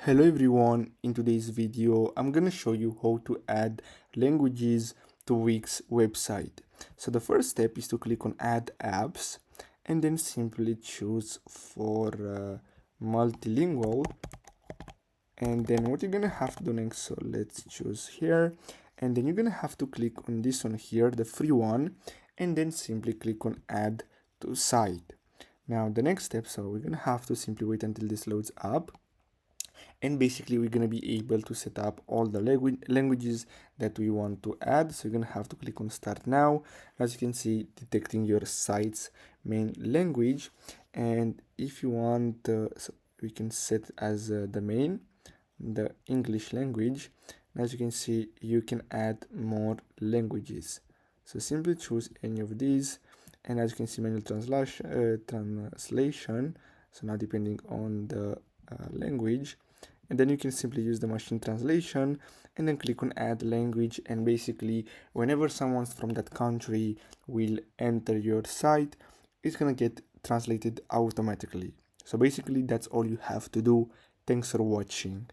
Hello everyone, in today's video I'm gonna show you how to add languages to Wix website. So the first step is to click on add apps and then simply choose for multilingual, and then what you're gonna have to do next, so let's choose here, and then you're gonna have to click on this one here, the free one, and then simply click on add to site. Now the next step, so we're gonna have to simply wait until this loads up, and basically we're going to be able to set up all the languages that we want to add. So you're going to have to click on start now. As you can see, detecting your site's main language, and if you want so we can set as the main the English language. And as you can see, you can add more languages, so simply choose any of these, and as you can see, manual translation, so now depending on the language, and then you can simply use the machine translation and then click on add language, and basically whenever someone from that country will enter your site, it's gonna get translated automatically. So basically that's all you have to do. Thanks for watching.